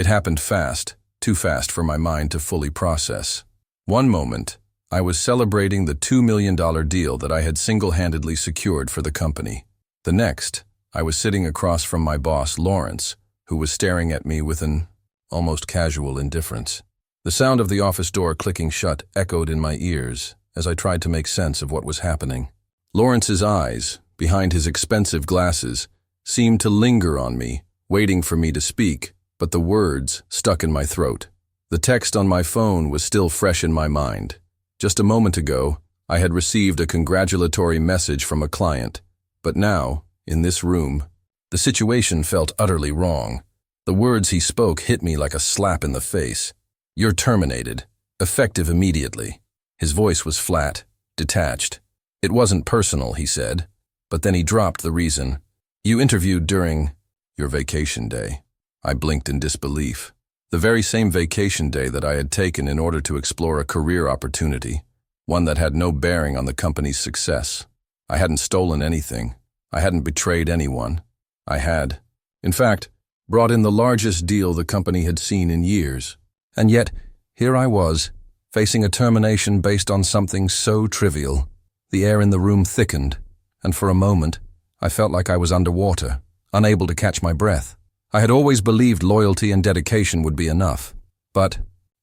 It happened fast, too fast for my mind to fully process. One moment, I was celebrating the $2 million deal that I had single-handedly secured for the company. The next, I was sitting across from my boss, Lawrence, who was staring at me with an almost casual indifference. The sound of the office door clicking shut echoed in my ears as I tried to make sense of what was happening. Lawrence's eyes, behind his expensive glasses, seemed to linger on me, waiting for me to speak, but the words stuck in my throat. The text on my phone was still fresh in my mind. Just a moment ago, I had received a congratulatory message from a client, but now, in this room, the situation felt utterly wrong. The words he spoke hit me like a slap in the face. "You're terminated, effective immediately." His voice was flat, detached. "It wasn't personal," he said, but then he dropped the reason. "You interviewed during your vacation day." I blinked in disbelief. The very same vacation day that I had taken in order to explore a career opportunity, one that had no bearing on the company's success. I hadn't stolen anything. I hadn't betrayed anyone. I had, in fact, brought in the largest deal the company had seen in years. And yet, here I was, facing a termination based on something so trivial. The air in the room thickened, and for a moment, I felt like I was underwater, unable to catch my breath. I had always believed loyalty and dedication would be enough. But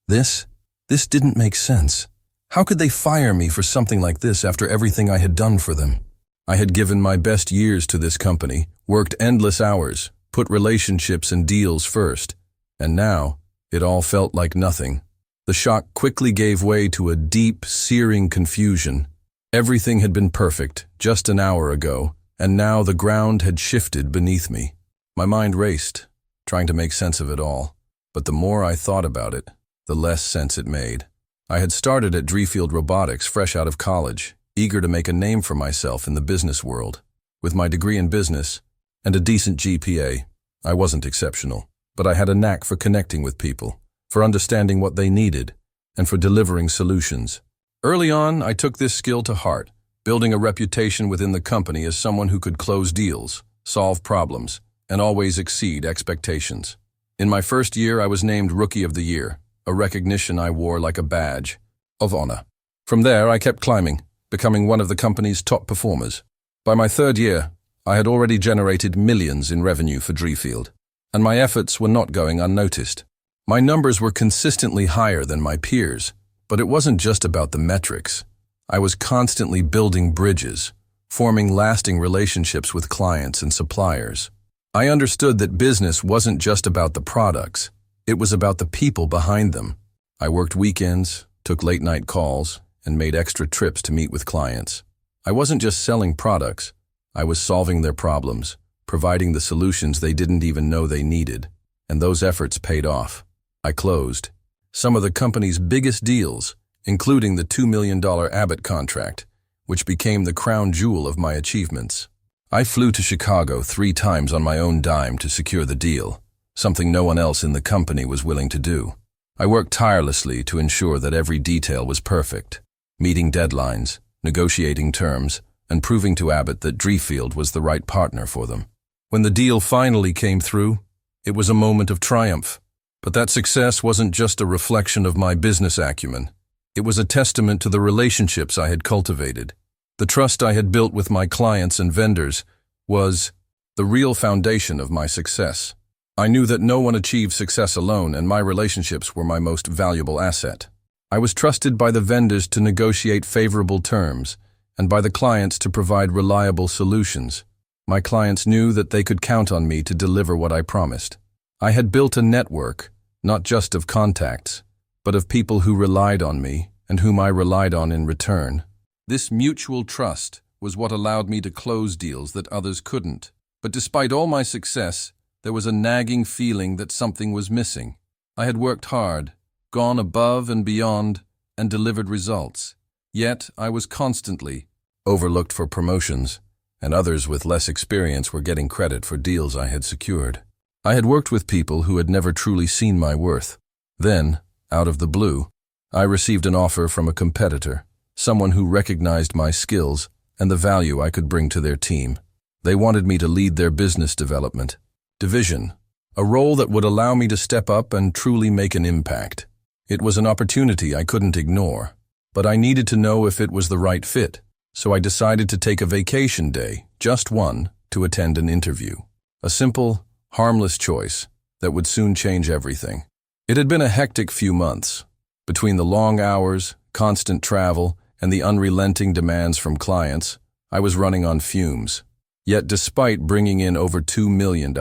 this didn't make sense. How could they fire me for something like this after everything I had done for them? I had given my best years to this company, worked endless hours, put relationships and deals first, and now it all felt like nothing. The shock quickly gave way to a deep, searing confusion. Everything had been perfect just an hour ago, and now the ground had shifted beneath me. My mind raced, trying to make sense of it all, but the more I thought about it, the less sense it made. I had started at Driefield Robotics fresh out of college, eager to make a name for myself in the business world. With my degree in business and a decent GPA, I wasn't exceptional, but I had a knack for connecting with people, for understanding what they needed, and for delivering solutions. Early on, I took this skill to heart, building a reputation within the company as someone who could close deals, solve problems, and always exceed expectations. In my first year, I was named Rookie of the Year, a recognition I wore like a badge of honor. From there, I kept climbing, becoming one of the company's top performers. By my third year, I had already generated millions in revenue for Driefield, and my efforts were not going unnoticed. My numbers were consistently higher than my peers, but it wasn't just about the metrics. I was constantly building bridges, forming lasting relationships with clients and suppliers. I understood that business wasn't just about the products, it was about the people behind them. I worked weekends, took late-night calls, and made extra trips to meet with clients. I wasn't just selling products, I was solving their problems, providing the solutions they didn't even know they needed, and those efforts paid off. I closed some of the company's biggest deals, including the $2 million Abbott contract, which became the crown jewel of my achievements. I flew to Chicago 3 times on my own dime to secure the deal, something no one else in the company was willing to do. I worked tirelessly to ensure that every detail was perfect, meeting deadlines, negotiating terms, and proving to Abbott that Driefield was the right partner for them. When the deal finally came through, it was a moment of triumph. But that success wasn't just a reflection of my business acumen. It was a testament to the relationships I had cultivated. The trust I had built with my clients and vendors was the real foundation of my success. I knew that no one achieved success alone, and my relationships were my most valuable asset. I was trusted by the vendors to negotiate favorable terms, and by the clients to provide reliable solutions. My clients knew that they could count on me to deliver what I promised. I had built a network, not just of contacts, but of people who relied on me and whom I relied on in return. This mutual trust was what allowed me to close deals that others couldn't. But despite all my success, there was a nagging feeling that something was missing. I had worked hard, gone above and beyond, and delivered results. Yet I was constantly overlooked for promotions, and others with less experience were getting credit for deals I had secured. I had worked with people who had never truly seen my worth. Then, out of the blue, I received an offer from a competitor, someone who recognized my skills and the value I could bring to their team. They wanted me to lead their business development division, A role that would allow me to step up and truly make an impact. It was an opportunity I couldn't ignore, but I needed to know if it was the right fit, so I decided to take a vacation day, just one, to attend an interview. A simple, harmless choice that would soon change everything. It had been a hectic few months. Between the long hours, constant travel, and the unrelenting demands from clients, I was running on fumes. Yet despite bringing in over $2 million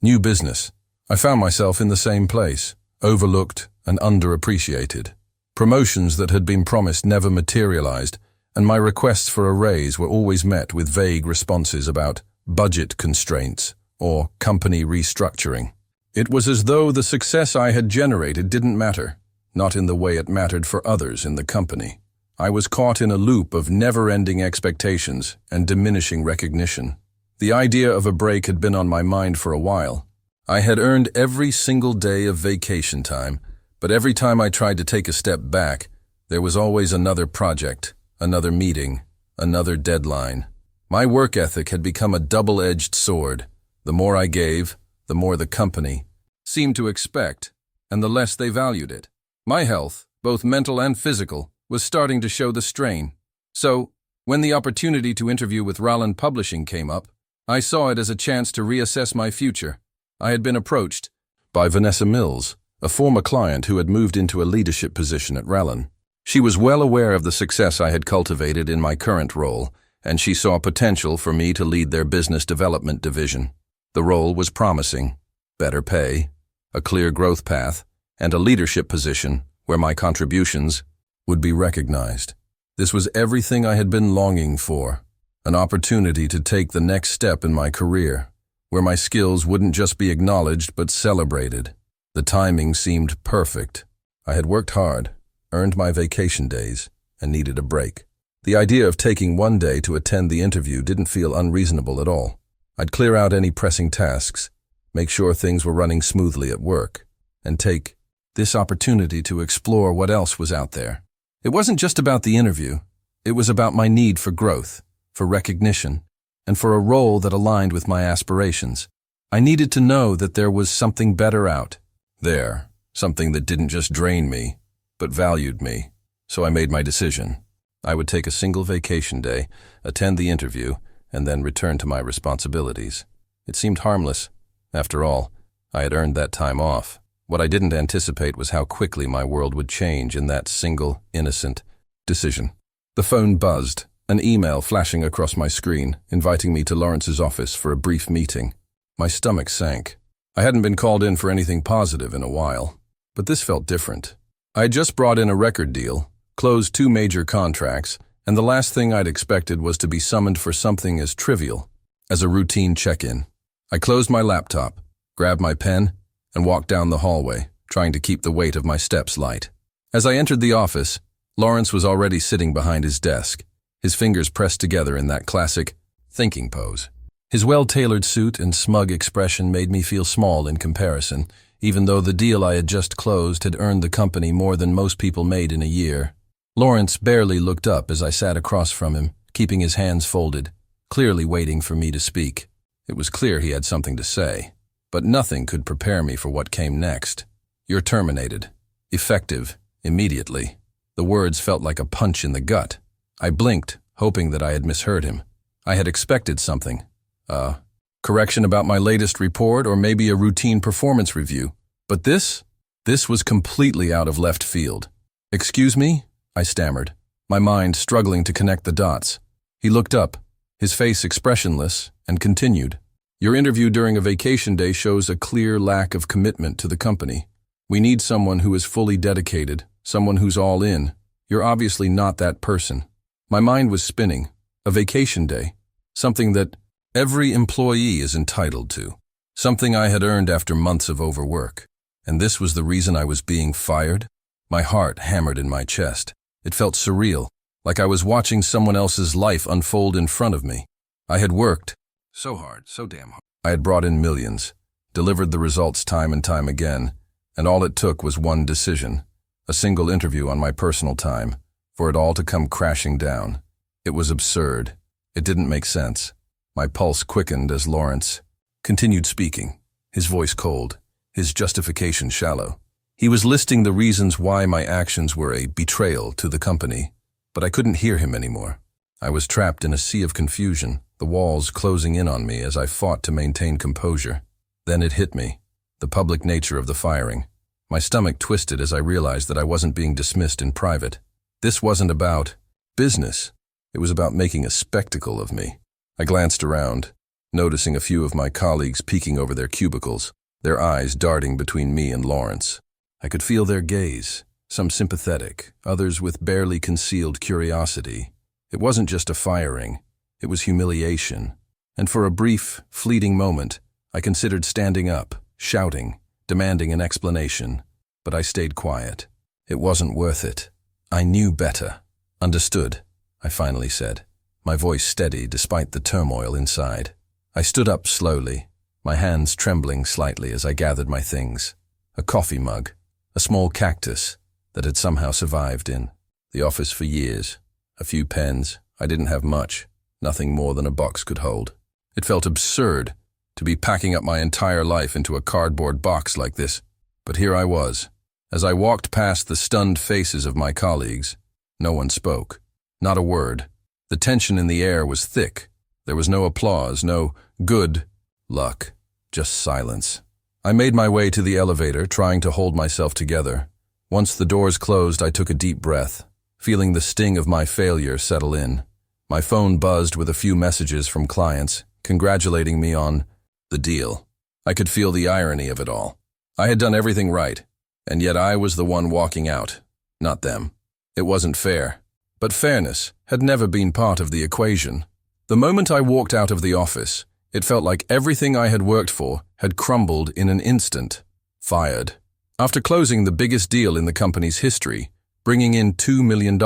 new business, I found myself in the same place, overlooked and underappreciated. Promotions that had been promised never materialized, and my requests for a raise were always met with vague responses about budget constraints or company restructuring. It was as though the success I had generated didn't matter, not in the way it mattered for others in the company. I was caught in a loop of never-ending expectations and diminishing recognition. The idea of a break had been on my mind for a while. I had earned every single day of vacation time, but every time I tried to take a step back, there was always another project, another meeting, another deadline. My work ethic had become a double-edged sword. The more I gave, the more the company seemed to expect, and the less they valued it. My health, both mental and physical, was starting to show the strain. So, when the opportunity to interview with Roland Publishing came up, I saw it as a chance to reassess my future. I had been approached by Vanessa Mills, a former client who had moved into a leadership position at Roland. She was well aware of the success I had cultivated in my current role, and she saw potential for me to lead their business development division. The role was promising: better pay, a clear growth path, and a leadership position where my contributions would be recognized. This was everything I had been longing for, an opportunity to take the next step in my career, where my skills wouldn't just be acknowledged but celebrated. The timing seemed perfect. I had worked hard, earned my vacation days, and needed a break. The idea of taking one day to attend the interview didn't feel unreasonable at all. I'd clear out any pressing tasks, make sure things were running smoothly at work, and take this opportunity to explore what else was out there. It wasn't just about the interview. It was about my need for growth, for recognition, and for a role that aligned with my aspirations. I needed to know that there was something better out there, something that didn't just drain me, but valued me. So I made my decision. I would take a single vacation day, attend the interview, and then return to my responsibilities. It seemed harmless. After all, I had earned that time off. What I didn't anticipate was how quickly my world would change in that single, innocent decision. The phone buzzed, an email flashing across my screen, inviting me to Lawrence's office for a brief meeting. My stomach sank. I hadn't been called in for anything positive in a while, but this felt different. I had just brought in a record deal, closed 2 major contracts, and the last thing I'd expected was to be summoned for something as trivial as a routine check-in. I closed my laptop, grabbed my pen, and walked down the hallway, trying to keep the weight of my steps light. As I entered the office, Lawrence was already sitting behind his desk, his fingers pressed together in that classic thinking pose. His well-tailored suit and smug expression made me feel small in comparison, even though the deal I had just closed had earned the company more than most people made in a year. Lawrence barely looked up as I sat across from him, keeping his hands folded, clearly waiting for me to speak. It was clear he had something to say, but nothing could prepare me for what came next. "You're terminated. Effective, immediately." The words felt like a punch in the gut. I blinked, hoping that I had misheard him. I had expected something. Correction about my latest report, or maybe a routine performance review. But this was completely out of left field. "Excuse me?" I stammered, my mind struggling to connect the dots. He looked up, his face expressionless, and continued. "Your interview during a vacation day shows a clear lack of commitment to the company. We need someone who is fully dedicated, someone who's all in. You're obviously not that person." My mind was spinning. A vacation day, something that every employee is entitled to, something I had earned after months of overwork. And this was the reason I was being fired? My heart hammered in my chest. It felt surreal, like I was watching someone else's life unfold in front of me. I had worked so hard, so damn hard. I had brought in millions, delivered the results time and time again, and all it took was one decision, a single interview on my personal time, for it all to come crashing down. It was absurd. It didn't make sense. My pulse quickened as Lawrence continued speaking, his voice cold, his justification shallow. He was listing the reasons why my actions were a betrayal to the company, but I couldn't hear him anymore. I was trapped in a sea of confusion, the walls closing in on me as I fought to maintain composure. Then it hit me, the public nature of the firing. My stomach twisted as I realized that I wasn't being dismissed in private. This wasn't about business. It was about making a spectacle of me. I glanced around, noticing a few of my colleagues peeking over their cubicles, their eyes darting between me and Lawrence. I could feel their gaze, some sympathetic, others with barely concealed curiosity. It wasn't just a firing, it was humiliation. And for a brief, fleeting moment, I considered standing up, shouting, demanding an explanation. But I stayed quiet. It wasn't worth it. I knew better. Understood, I finally said, my voice steady despite the turmoil inside. I stood up slowly, my hands trembling slightly as I gathered my things. A coffee mug, a small cactus that had somehow survived in the office for years. A few pens. I didn't have much, nothing more than a box could hold. It felt absurd to be packing up my entire life into a cardboard box like this. But here I was. As I walked past the stunned faces of my colleagues, no one spoke. Not a word. The tension in the air was thick. There was no applause, no good luck, just silence. I made my way to the elevator, trying to hold myself together. Once the doors closed, I took a deep breath, feeling the sting of my failure settle in. My phone buzzed with a few messages from clients, congratulating me on the deal. I could feel the irony of it all. I had done everything right, and yet I was the one walking out, not them. It wasn't fair. But fairness had never been part of the equation. The moment I walked out of the office, it felt like everything I had worked for had crumbled in an instant. Fired. After closing the biggest deal in the company's history, bringing in $2 million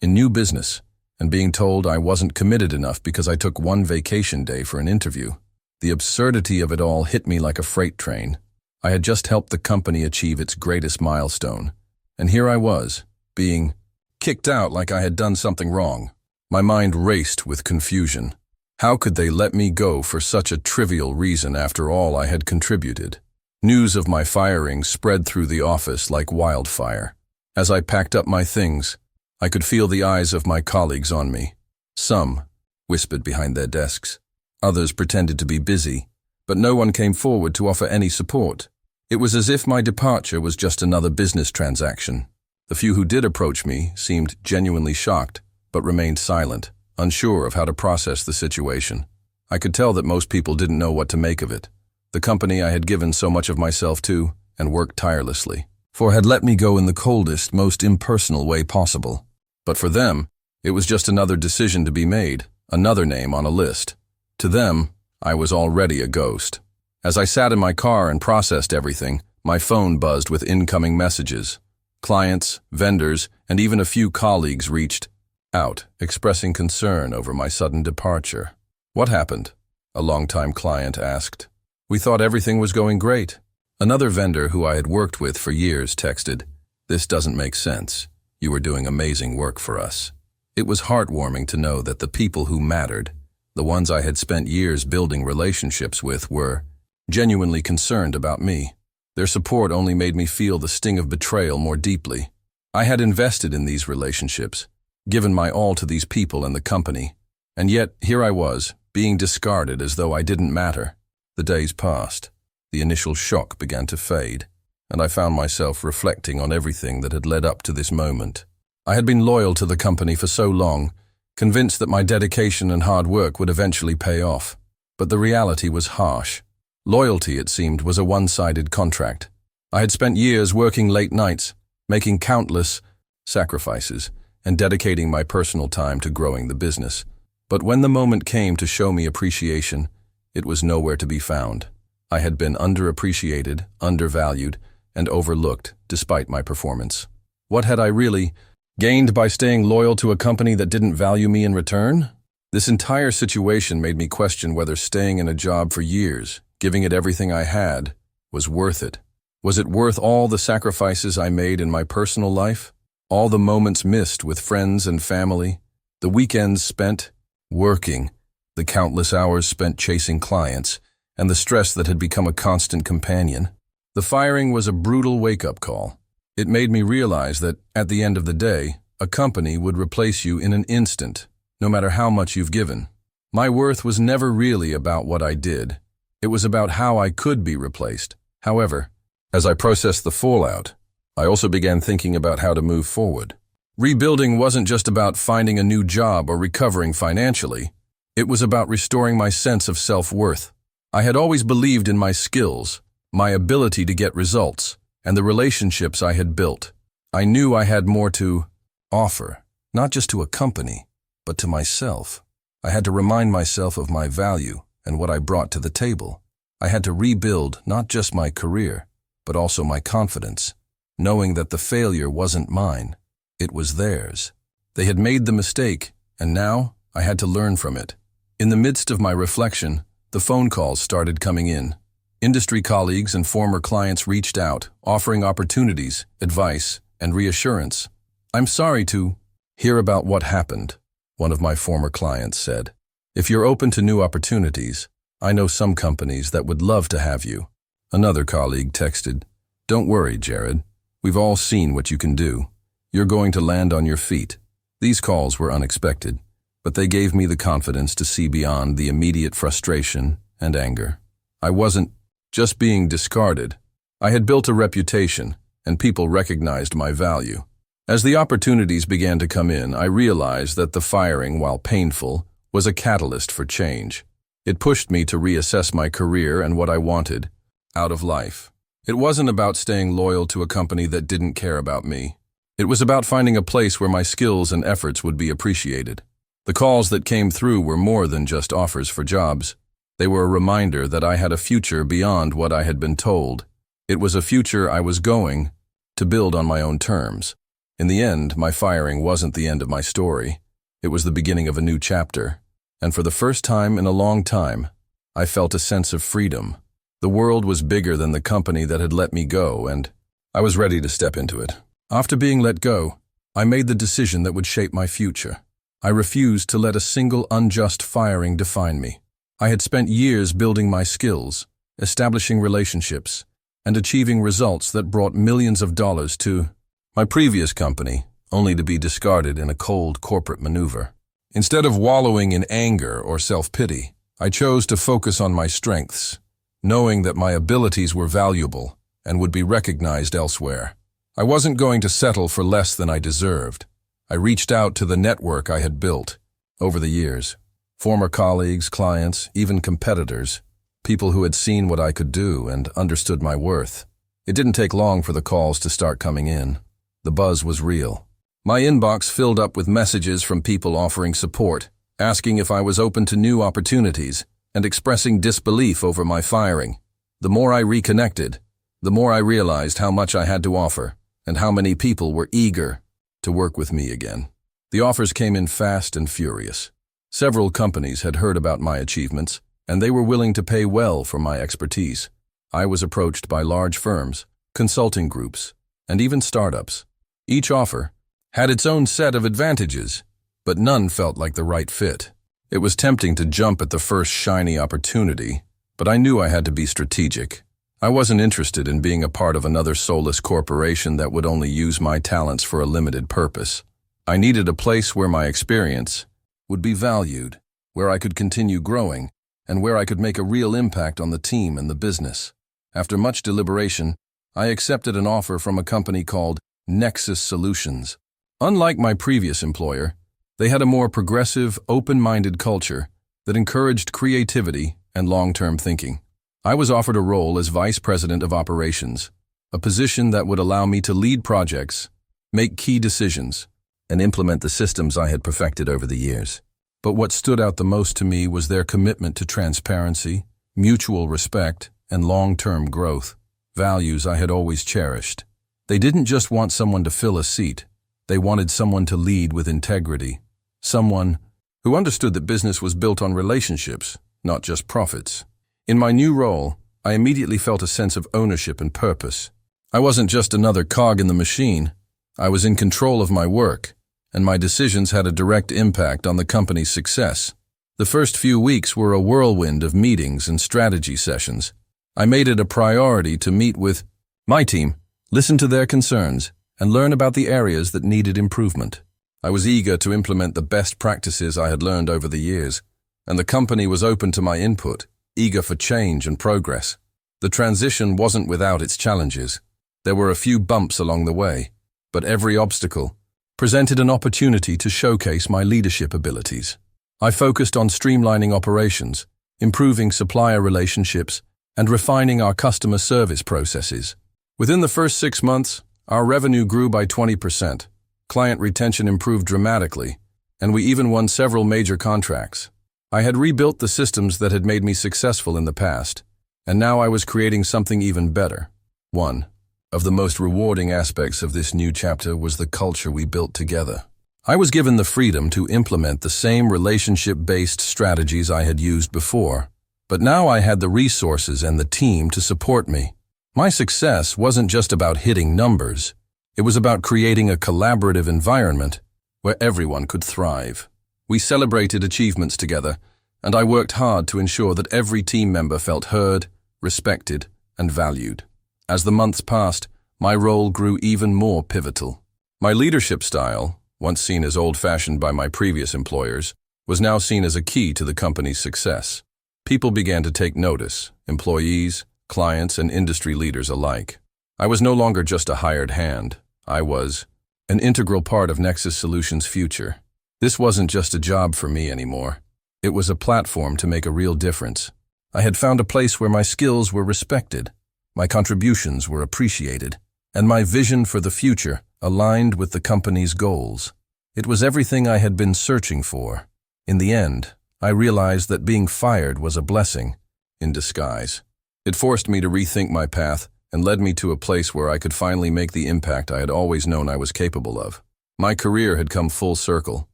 in new business, and being told I wasn't committed enough because I took one vacation day for an interview. The absurdity of it all hit me like a freight train. I had just helped the company achieve its greatest milestone, and here I was, being kicked out like I had done something wrong. My mind raced with confusion. How could they let me go for such a trivial reason after all I had contributed? News of my firing spread through the office like wildfire. As I packed up my things, I could feel the eyes of my colleagues on me. Some whispered behind their desks. Others pretended to be busy, but no one came forward to offer any support. It was as if my departure was just another business transaction. The few who did approach me seemed genuinely shocked, but remained silent, unsure of how to process the situation. I could tell that most people didn't know what to make of it. The company I had given so much of myself to, and worked tirelessly for, had let me go in the coldest, most impersonal way possible. But for them, it was just another decision to be made, another name on a list. To them, I was already a ghost. As I sat in my car and processed everything, my phone buzzed with incoming messages. Clients, vendors, and even a few colleagues reached out, expressing concern over my sudden departure. "What happened?" a longtime client asked. "We thought everything was going great." Another vendor who I had worked with for years texted, "This doesn't make sense. You were doing amazing work for us." It was heartwarming to know that the people who mattered, the ones I had spent years building relationships with, were genuinely concerned about me. Their support only made me feel the sting of betrayal more deeply. I had invested in these relationships, given my all to these people and the company, and yet here I was, being discarded as though I didn't matter. The days passed. The initial shock began to fade, and I found myself reflecting on everything that had led up to this moment. I had been loyal to the company for so long, convinced that my dedication and hard work would eventually pay off. But the reality was harsh. Loyalty, it seemed, was a one-sided contract. I had spent years working late nights, making countless sacrifices, and dedicating my personal time to growing the business. But when the moment came to show me appreciation, it was nowhere to be found. I had been underappreciated, undervalued, and overlooked despite my performance. What had I really gained by staying loyal to a company that didn't value me in return? This entire situation made me question whether staying in a job for years, giving it everything I had, was worth it. Was it worth all the sacrifices I made in my personal life? All the moments missed with friends and family? The weekends spent working? The countless hours spent chasing clients? and the stress that had become a constant companion. The firing was a brutal wake-up call. It made me realize that, at the end of the day, a company would replace you in an instant, no matter how much you've given. My worth was never really about what I did. It was about how I could be replaced. However, as I processed the fallout, I also began thinking about how to move forward. Rebuilding wasn't just about finding a new job or recovering financially. It was about restoring my sense of self-worth. I had always believed in my skills, my ability to get results, and the relationships I had built. I knew I had more to offer, not just to a company, but to myself. I had to remind myself of my value and what I brought to the table. I had to rebuild not just my career, but also my confidence, knowing that the failure wasn't mine. It was theirs. They had made the mistake, and now I had to learn from it. In the midst of my reflection, the phone calls started coming in. Industry colleagues and former clients reached out, offering opportunities, advice, and reassurance. "I'm sorry to hear about what happened," one of my former clients said. "If you're open to new opportunities, I know some companies that would love to have you." Another colleague texted, "Don't worry, Jared. We've all seen what you can do. You're going to land on your feet." These calls were unexpected, but they gave me the confidence to see beyond the immediate frustration and anger. I wasn't just being discarded. I had built a reputation, and people recognized my value. As the opportunities began to come in, I realized that the firing, while painful, was a catalyst for change. It pushed me to reassess my career and what I wanted out of life. It wasn't about staying loyal to a company that didn't care about me. It was about finding a place where my skills and efforts would be appreciated. The calls that came through were more than just offers for jobs. They were a reminder that I had a future beyond what I had been told. It was a future I was going to build on my own terms. In the end, my firing wasn't the end of my story. It was the beginning of a new chapter. And for the first time in a long time, I felt a sense of freedom. The world was bigger than the company that had let me go, and I was ready to step into it. After being let go, I made the decision that would shape my future. I refused to let a single unjust firing define me. I had spent years building my skills, establishing relationships, and achieving results that brought millions of dollars to my previous company, only to be discarded in a cold corporate maneuver. Instead of wallowing in anger or self-pity, I chose to focus on my strengths, knowing that my abilities were valuable and would be recognized elsewhere. I wasn't going to settle for less than I deserved. I reached out to the network I had built over the years. Former colleagues, clients, even competitors, people who had seen what I could do and understood my worth. It didn't take long for the calls to start coming in. The buzz was real. My inbox filled up with messages from people offering support, asking if I was open to new opportunities, and expressing disbelief over my firing. The more I reconnected, the more I realized how much I had to offer, and how many people were eager to work with me again. The offers came in fast and furious. Several companies had heard about my achievements, and they were willing to pay well for my expertise. I was approached by large firms, consulting groups, and even startups. Each offer had its own set of advantages, but none felt like the right fit. It was tempting to jump at the first shiny opportunity, but I knew I had to be strategic. I wasn't interested in being a part of another soulless corporation that would only use my talents for a limited purpose. I needed a place where my experience would be valued, where I could continue growing, and where I could make a real impact on the team and the business. After much deliberation, I accepted an offer from a company called Nexus Solutions. Unlike my previous employer, they had a more progressive, open-minded culture that encouraged creativity and long-term thinking. I was offered a role as Vice President of Operations, a position that would allow me to lead projects, make key decisions, and implement the systems I had perfected over the years. But what stood out the most to me was their commitment to transparency, mutual respect, and long-term growth, values I had always cherished. They didn't just want someone to fill a seat. They wanted someone to lead with integrity, someone who understood that business was built on relationships, not just profits. In my new role, I immediately felt a sense of ownership and purpose. I wasn't just another cog in the machine. I was in control of my work, and my decisions had a direct impact on the company's success. The first few weeks were a whirlwind of meetings and strategy sessions. I made it a priority to meet with my team, listen to their concerns, and learn about the areas that needed improvement. I was eager to implement the best practices I had learned over the years, and the company was open to my input, eager for change and progress. The transition wasn't without its challenges. There were a few bumps along the way, but every obstacle presented an opportunity to showcase my leadership abilities. I focused on streamlining operations, improving supplier relationships, and refining our customer service processes. Within the first 6 months, our revenue grew by 20%. Client retention improved dramatically, and we even won several major contracts. I had rebuilt the systems that had made me successful in the past, and now I was creating something even better. One of the most rewarding aspects of this new chapter was the culture we built together. I was given the freedom to implement the same relationship-based strategies I had used before, but now I had the resources and the team to support me. My success wasn't just about hitting numbers. It was about creating a collaborative environment where everyone could thrive. We celebrated achievements together, and I worked hard to ensure that every team member felt heard, respected, and valued. As the months passed, my role grew even more pivotal. My leadership style, once seen as old-fashioned by my previous employers, was now seen as a key to the company's success. People began to take notice, employees, clients, and industry leaders alike. I was no longer just a hired hand. I was an integral part of Nexus Solutions' future. This wasn't just a job for me anymore. It was a platform to make a real difference. I had found a place where my skills were respected, my contributions were appreciated, and my vision for the future aligned with the company's goals. It was everything I had been searching for. In the end, I realized that being fired was a blessing in disguise. It forced me to rethink my path and led me to a place where I could finally make the impact I had always known I was capable of. My career had come full circle,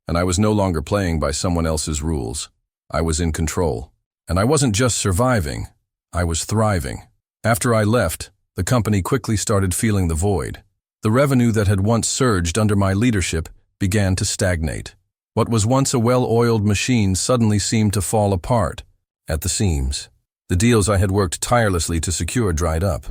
and I was no longer playing by someone else's rules. I was in control. And I wasn't just surviving, I was thriving. After I left, the company quickly started feeling the void. The revenue that had once surged under my leadership began to stagnate. What was once a well-oiled machine suddenly seemed to fall apart at the seams. The deals I had worked tirelessly to secure dried up.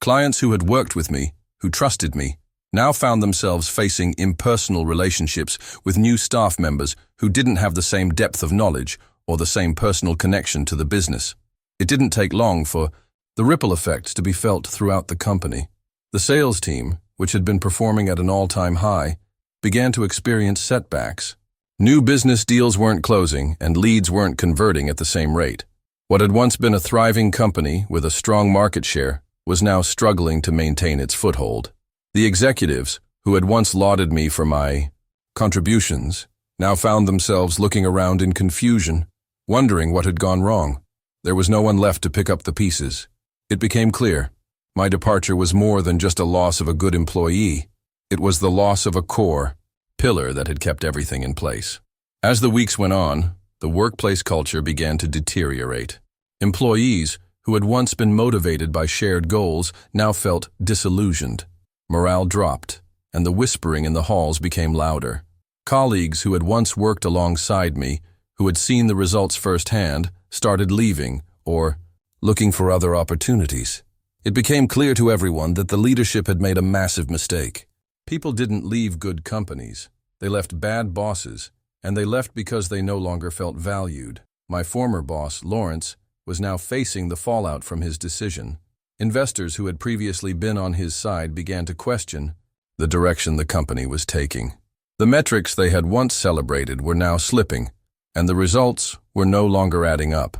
Clients who had worked with me, who trusted me, now found themselves facing impersonal relationships with new staff members who didn't have the same depth of knowledge or the same personal connection to the business. It didn't take long for the ripple effects to be felt throughout the company. The sales team, which had been performing at an all-time high, began to experience setbacks. New business deals weren't closing and leads weren't converting at the same rate. What had once been a thriving company with a strong market share was now struggling to maintain its foothold. The executives, who had once lauded me for my contributions, now found themselves looking around in confusion, wondering what had gone wrong. There was no one left to pick up the pieces. It became clear. My departure was more than just a loss of a good employee. It was the loss of a core pillar that had kept everything in place. As the weeks went on, the workplace culture began to deteriorate. Employees, who had once been motivated by shared goals, now felt disillusioned. Morale dropped, and the whispering in the halls became louder. Colleagues who had once worked alongside me, who had seen the results firsthand, started leaving or looking for other opportunities. It became clear to everyone that the leadership had made a massive mistake. People didn't leave good companies. They left bad bosses, and they left because they no longer felt valued. My former boss, Lawrence, was now facing the fallout from his decision. Investors who had previously been on his side began to question the direction the company was taking. The metrics they had once celebrated were now slipping, and the results were no longer adding up.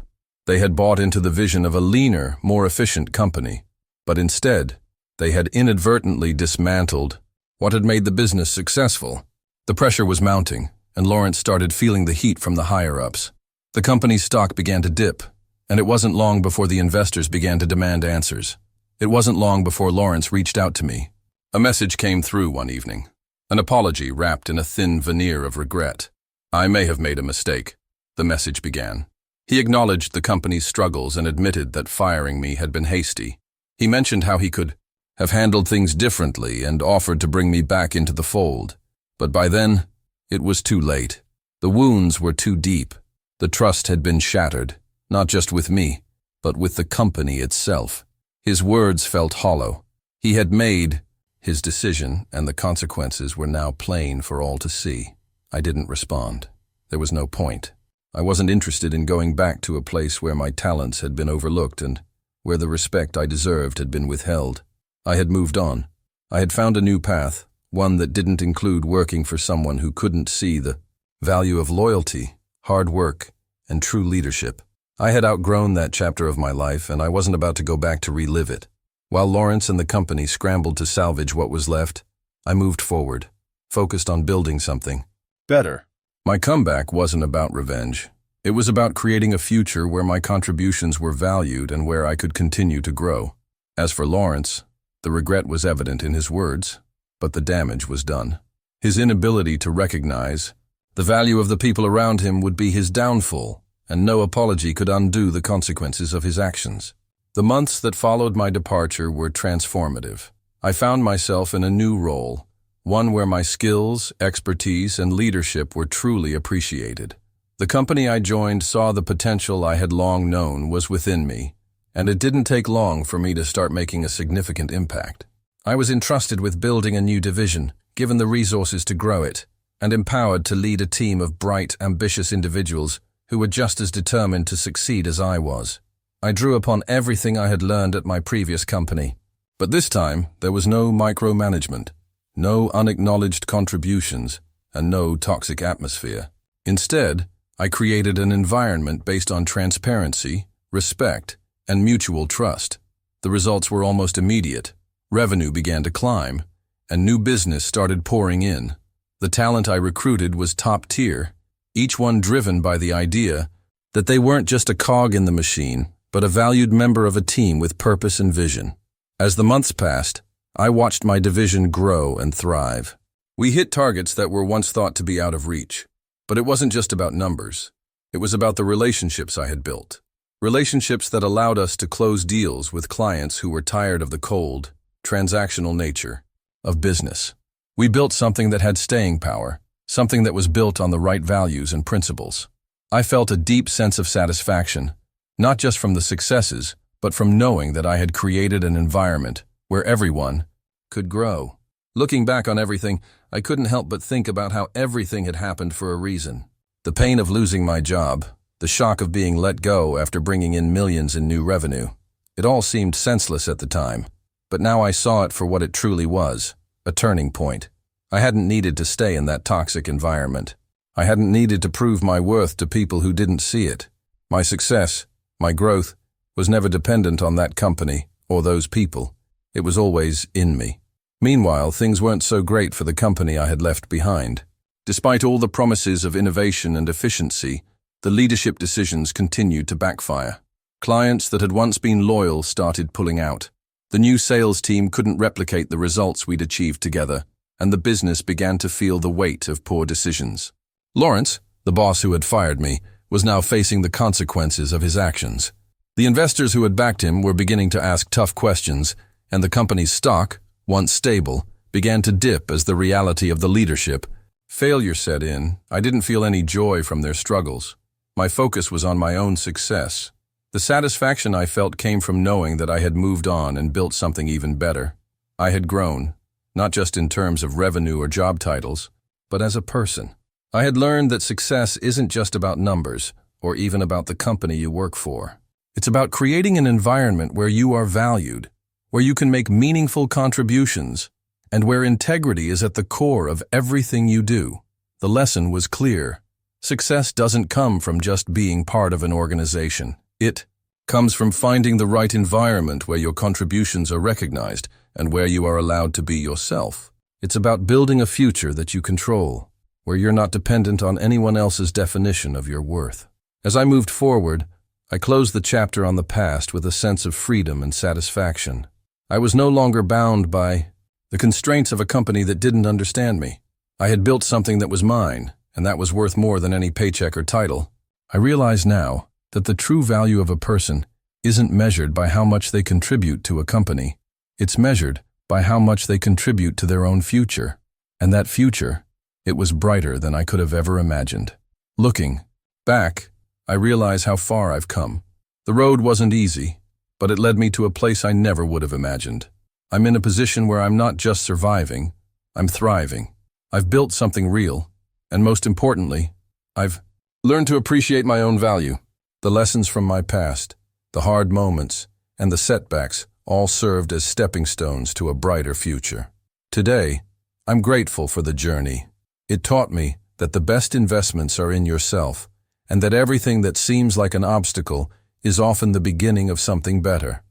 They had bought into the vision of a leaner, more efficient company, but instead, they had inadvertently dismantled what had made the business successful. The pressure was mounting, and Lawrence started feeling the heat from the higher-ups. The company's stock began to dip, and it wasn't long before the investors began to demand answers. It wasn't long before Lawrence reached out to me. A message came through one evening, an apology wrapped in a thin veneer of regret. "I may have made a mistake," the message began. He acknowledged the company's struggles and admitted that firing me had been hasty. He mentioned how he could have handled things differently and offered to bring me back into the fold. But by then, it was too late. The wounds were too deep, The trust had been shattered, not just with me, but with the company itself. His words felt hollow. He had made his decision, and the consequences were now plain for all to see. I didn't respond. There was no point. I wasn't interested in going back to a place where my talents had been overlooked and where the respect I deserved had been withheld. I had moved on. I had found a new path, one that didn't include working for someone who couldn't see the value of loyalty, hard work, and true leadership. I had outgrown that chapter of my life, and I wasn't about to go back to relive it. While Lawrence and the company scrambled to salvage what was left, I moved forward, focused on building something better. My comeback wasn't about revenge. It was about creating a future where my contributions were valued and where I could continue to grow. As for Lawrence, the regret was evident in his words, but the damage was done. His inability to recognize the value of the people around him would be his downfall, and no apology could undo the consequences of his actions. The months that followed my departure were transformative. I found myself in a new role, one where my skills, expertise, and leadership were truly appreciated. The company I joined saw the potential I had long known was within me, and it didn't take long for me to start making a significant impact. I was entrusted with building a new division, given the resources to grow it, and empowered to lead a team of bright, ambitious individuals who were just as determined to succeed as I was. I drew upon everything I had learned at my previous company, but this time there was no micromanagement, no unacknowledged contributions, and no toxic atmosphere. Instead, I created an environment based on transparency, respect, and mutual trust. The results were almost immediate. Revenue began to climb, and new business started pouring in. The talent I recruited was top tier, each one driven by the idea that they weren't just a cog in the machine, but a valued member of a team with purpose and vision. As the months passed, I watched my division grow and thrive. We hit targets that were once thought to be out of reach. But it wasn't just about numbers. It was about the relationships I had built. Relationships that allowed us to close deals with clients who were tired of the cold, transactional nature of business. We built something that had staying power, something that was built on the right values and principles. I felt a deep sense of satisfaction, not just from the successes, but from knowing that I had created an environment where everyone could grow. Looking back on everything, I couldn't help but think about how everything had happened for a reason. The pain of losing my job, the shock of being let go after bringing in millions in new revenue. It all seemed senseless at the time, but now I saw it for what it truly was, a turning point. I hadn't needed to stay in that toxic environment. I hadn't needed to prove my worth to people who didn't see it. My success, my growth, was never dependent on that company or those people. It was always in me. Meanwhile, things weren't so great for the company I had left behind. Despite all the promises of innovation and efficiency, the leadership decisions continued to backfire. Clients that had once been loyal started pulling out. The new sales team couldn't replicate the results we'd achieved together, and the business began to feel the weight of poor decisions. Lawrence, the boss who had fired me, was now facing the consequences of his actions. The investors who had backed him were beginning to ask tough questions, and the company's stock, once stable, began to dip as the reality of the leadership. Failure set in. I didn't feel any joy from their struggles. My focus was on my own success. The satisfaction I felt came from knowing that I had moved on and built something even better. I had grown, not just in terms of revenue or job titles, but as a person. I had learned that success isn't just about numbers, or even about the company you work for. It's about creating an environment where you are valued, where you can make meaningful contributions, and where integrity is at the core of everything you do. The lesson was clear. Success doesn't come from just being part of an organization. It comes from finding the right environment where your contributions are recognized and where you are allowed to be yourself. It's about building a future that you control, where you're not dependent on anyone else's definition of your worth. As I moved forward, I closed the chapter on the past with a sense of freedom and satisfaction. I was no longer bound by the constraints of a company that didn't understand me. I had built something that was mine, and that was worth more than any paycheck or title. I realize now that the true value of a person isn't measured by how much they contribute to a company. It's measured by how much they contribute to their own future. And that future, it was brighter than I could have ever imagined. Looking back, I realize how far I've come. The road wasn't easy, but it led me to a place I never would have imagined. I'm in a position where I'm not just surviving, I'm thriving. I've built something real, and most importantly, I've learned to appreciate my own value. The lessons from my past, the hard moments, and the setbacks all served as stepping stones to a brighter future. Today, I'm grateful for the journey. It taught me that the best investments are in yourself, and that everything that seems like an obstacle is often the beginning of something better.